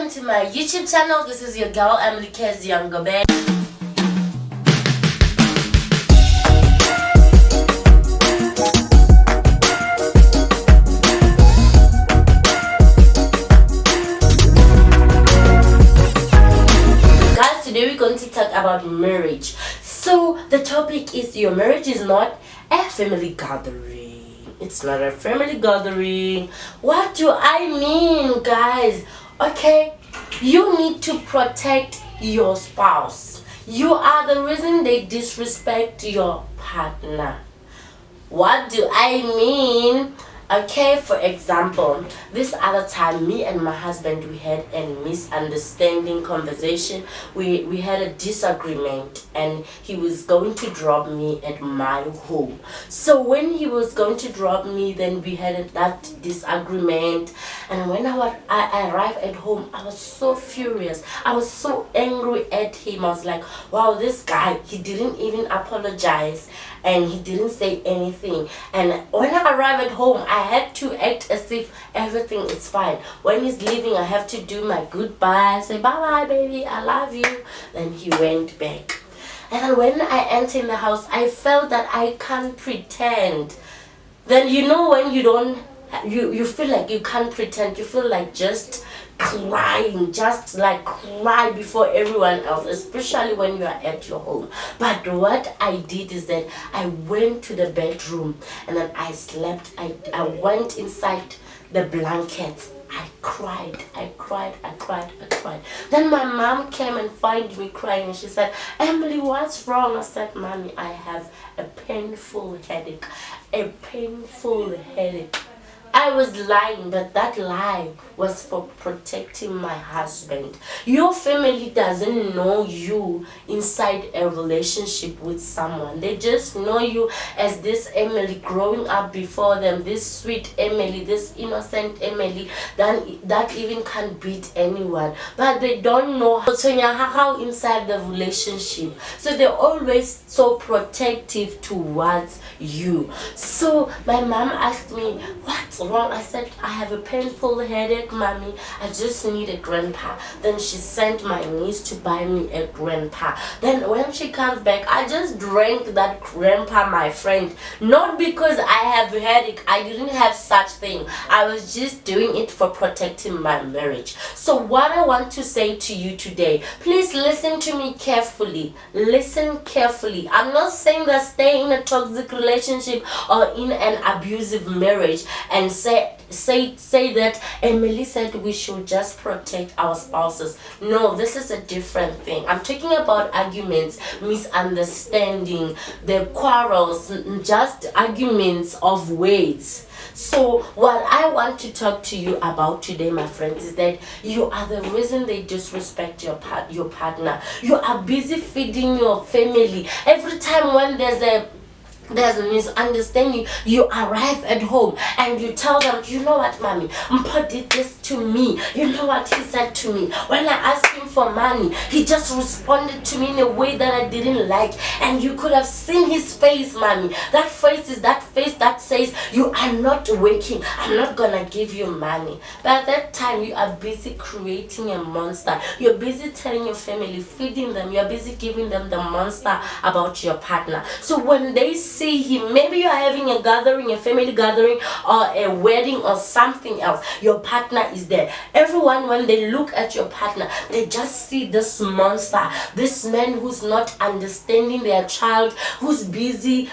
welcome to my YouTube channel. This is your girl Emily Keziangobe. Guys, today we're going to talk about marriage. So the topic is your marriage is not a family gathering. It's not a family gathering. What do I mean, guys? Okay, you need to protect your spouse. You are the reason they disrespect your partner. What do I mean? Okay, for example, this other time me and my husband, we had a misunderstanding conversation. We had a disagreement, and he was going to drop me at my home. So when he was going to drop me, then we had that disagreement, and when I arrived at home, I was so furious. I was so angry at him. I was like, wow, this guy, he didn't even apologize and he didn't say anything. And when I arrived at home, I had to act as if everything is fine. When he's leaving, I have to do my goodbye, say bye bye baby, I love you. Then he went back. And then when I entered in the house, I felt that I can't pretend. Then you know when you don't, you feel like you can't pretend. You feel like just crying, just like cry before everyone else, especially when you are at your home. But what I did is that I went to the bedroom and then I slept. I went inside the blankets. I cried. Then my mom came and found me crying, and she said, Emily, what's wrong? I said, Mommy, I have a painful headache. I was lying, but that lie was for protecting my husband. Your family doesn't know you inside a relationship with someone. They just know you as this Emily growing up before them, this sweet Emily, this innocent Emily that even can't beat anyone. But they don't know how inside the relationship. So they're always so protective towards you. So my mom asked me, what's wrong? I said, I have a painful headache, Mommy. I just need a grandpa. Then she sent my niece to buy me a grandpa. Then when she comes back, I just drank that grandpa, my friend. Not because I have a headache. I didn't have such thing. I was just doing it for protecting my marriage. So what I want to say to you today, please listen to me carefully. Listen carefully. I'm not saying that stay in a toxic relationship or in an abusive marriage and say that Emily said we should just protect our spouses. No, this is a different thing. I'm talking about arguments, misunderstanding, the quarrels, just arguments of words. So what I want to talk to you about today, my friends, is that you are the reason they disrespect your partner. You are busy feeding your family. Every time when there's a misunderstanding, you arrive at home and you tell them, you know what, Mommy, Mpa did this to me. You know what he said to me. When I asked him for money, he just responded to me in a way that I didn't like. And you could have seen his face, Mommy. That face is that face that says, you are not working. I'm not gonna give you money. But at that time, you are busy creating a monster. You're busy telling your family, feeding them. You're busy giving them the monster about your partner. So when they see him, maybe you're having a gathering, a family gathering or a wedding or something else, your partner is there. Everyone, when they look at your partner, they just see this monster, this man who's not understanding their child, who's busy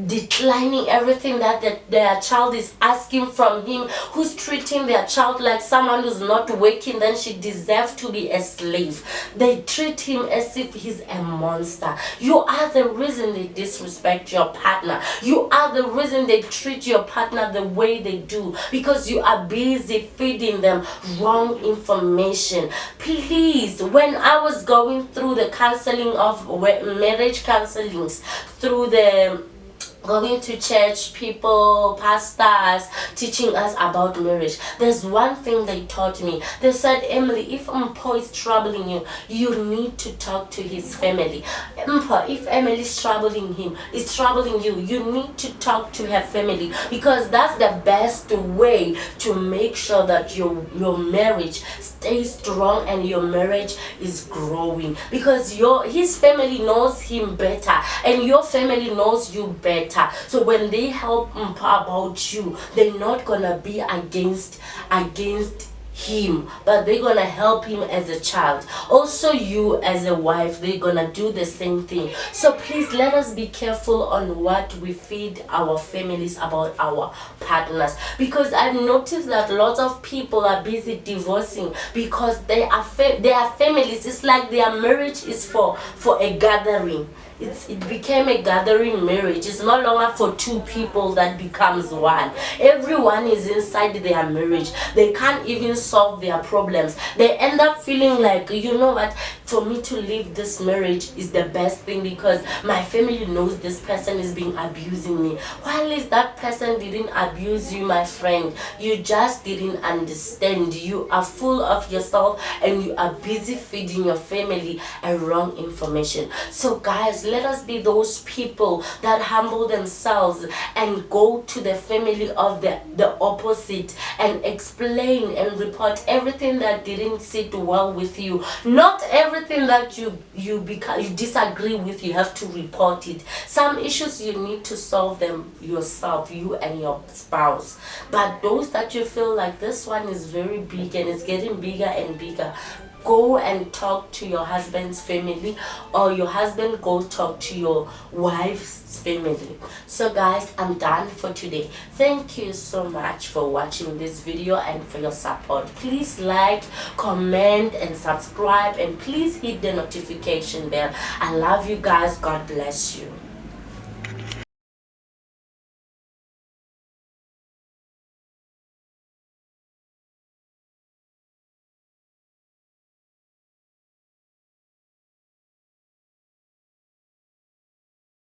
declining everything that their child is asking from him, who's treating their child like someone who's not working, then she deserves to be a slave. They treat him as if he's a monster. You are the reason they disrespect your partner. You are the reason they treat your partner the way they do, because you are busy feeding them wrong information. Please, when I was going through the counseling of marriage counselings, through the going to church, people, pastors teaching us about marriage, there's one thing they taught me. They said, Emily, if Mpo is troubling you, you need to talk to his family. Mpo, if Emily is troubling you, you need to talk to her family, because that's the best way to make sure that your marriage stays strong and your marriage is growing, because his family knows him better and your family knows you better. So when they help about you, they're not gonna be against him, but they're gonna help him as a child. Also, you as a wife, they're gonna do the same thing. So please, let us be careful on what we feed our families about our partners, because I've noticed that lots of people are busy divorcing because their families, it's like their marriage is for a gathering. It became a gathering marriage. It's no longer for two people that becomes one. Everyone is inside their marriage. They can't even solve their problems. They end up feeling like, you know what, for me to leave this marriage is the best thing, because my family knows this person is being abusing me. While is that person didn't abuse you, my friend? You just didn't understand. You are full of yourself and you are busy feeding your family a wrong information. So guys, let us be those people that humble themselves and go to the family of the opposite and explain and report everything that didn't sit well with you. Not everything that you disagree with, you have to report it. Some issues you need to solve them yourself, you and your spouse. But those that you feel like this one is very big and it's getting bigger and bigger, go and talk to your husband's family, or your husband go talk to your wife's family. So guys, I'm done for today. Thank you so much for watching this video and for your support. Please like, comment and subscribe, and please hit the notification bell. I love you guys. God bless you.